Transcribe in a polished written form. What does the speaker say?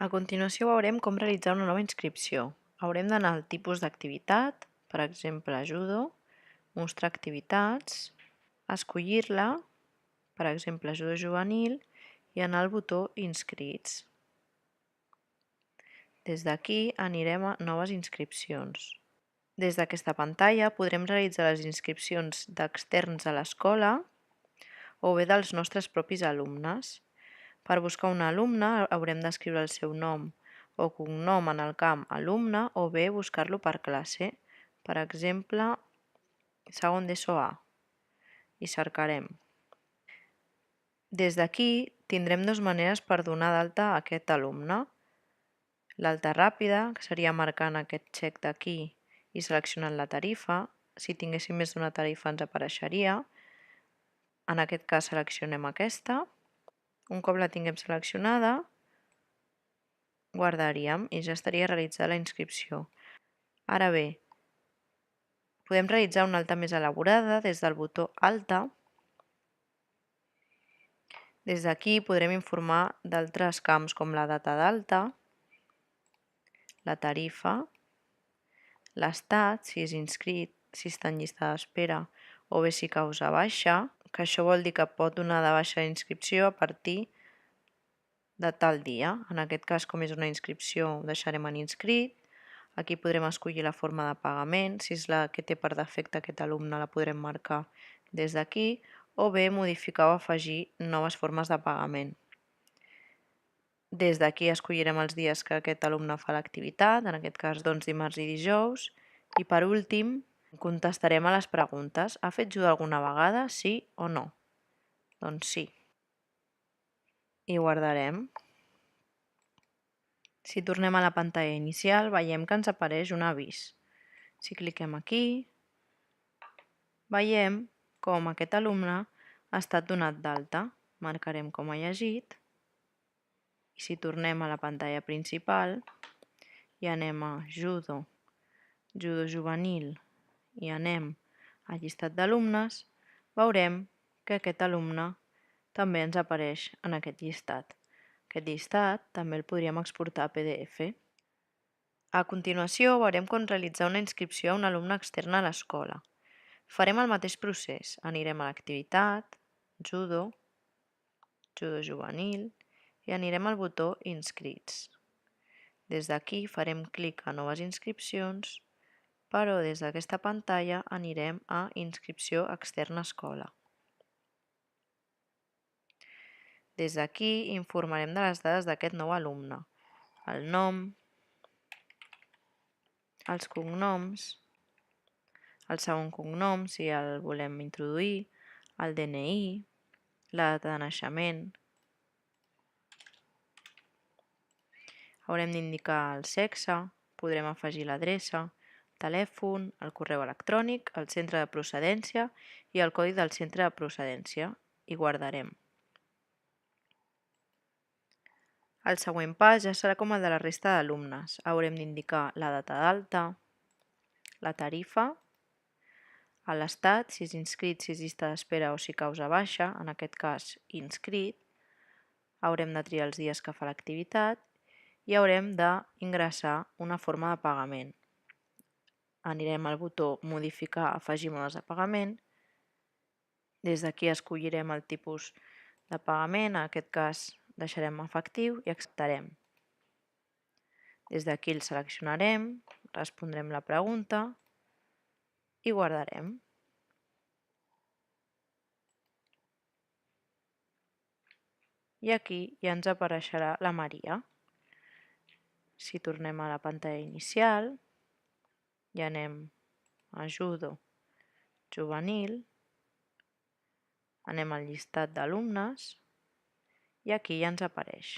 A continuació veurem com realitzar una nova inscripció. Haurem d'anar al tipus d'activitat, per exemple judo, mostrar activitats, escollir-la, per exemple judo juvenil, i anar al botó inscrits. Des d'aquí anirem a noves inscripcions. Des d'aquesta pantalla podrem realitzar les inscripcions d'externs a l'escola o bé dels nostres propis alumnes. Per buscar un alumne haurem d'escriure el seu nom o cognom en el camp alumne o bé buscar-lo per classe, per exemple, segon d'ESO A, i cercarem. Des d'aquí tindrem dues maneres per donar d'alta a aquest alumne. L'alta ràpida, que seria marcant aquest xec d'aquí i seleccionant la tarifa. Si tinguéssim més d'una tarifa ens apareixeria. En aquest cas seleccionem aquesta. Un cop la tinguem seleccionada, guardaríem i ja estaria realitzada la inscripció. Ara bé, podem realitzar una alta més elaborada des del botó Alta. Des d'aquí podrem informar d'altres camps com la data d'alta, la tarifa, l'estat, si és inscrit, si està en llista d'espera o bé si causa baixa, que això vol dir que pot donar de baixa d'inscripció a partir de tal dia. En aquest cas, com és una inscripció, ho deixarem en inscrit. Aquí podrem escollir la forma de pagament, si és la que té per defecte aquest alumne la podrem marcar des d'aquí, o bé modificar o afegir noves formes de pagament. Des d'aquí escollirem els dies que aquest alumne fa l'activitat, en aquest cas doncs dimarts i dijous, i per últim contestarem a les preguntes. Ha fet judo alguna vegada, sí o no? Doncs sí. I guardarem. Si tornem a la pantalla inicial, veiem que ens apareix un avís. Si cliquem aquí, veiem com aquest alumne ha estat donat d'alta. Marcarem com a llegit. I si tornem a la pantalla principal i anem a judo, judo juvenil i anem al llistat d'alumnes, veurem que aquest alumne també ens apareix en aquest llistat. Aquest llistat també el podríem exportar a PDF. A continuació veurem com realitzar una inscripció a un alumne extern a l'escola. Farem el mateix procés. Anirem a l'activitat, judo, judo juvenil i anirem al botó inscrits. Des d'aquí farem clic a noves inscripcions, però des d'aquesta pantalla anirem a inscripció externa escola. Des d'aquí informarem de les dades d'aquest nou alumne, el nom, els cognoms, el segon cognom si el volem introduir, el DNI, la data de naixement. Haurem d'indicar el sexe, podrem afegir l'adreça, telèfon, el correu electrònic, el centre de procedència i el codi del centre de procedència i guardarem. El següent pas ja serà com el de la resta d'alumnes. Haurem d'indicar la data d'alta, la tarifa, l'estat, si és inscrit, si és llista d'espera o si causa baixa, en aquest cas inscrit. Haurem de triar els dies que fa l'activitat i haurem d'ingressar una forma de pagament. Anirem al botó modificar, afegir modes de pagament. Des d'aquí escollirem el tipus de pagament, en aquest cas deixarem efectiu i acceptarem. Des d'aquí el seleccionarem, respondrem la pregunta i guardarem. I aquí ja ens apareixerà la Maria. Si tornem a la pantalla inicial i anem a judo juvenil, anem al llistat d'alumnes i aquí ja ens apareix.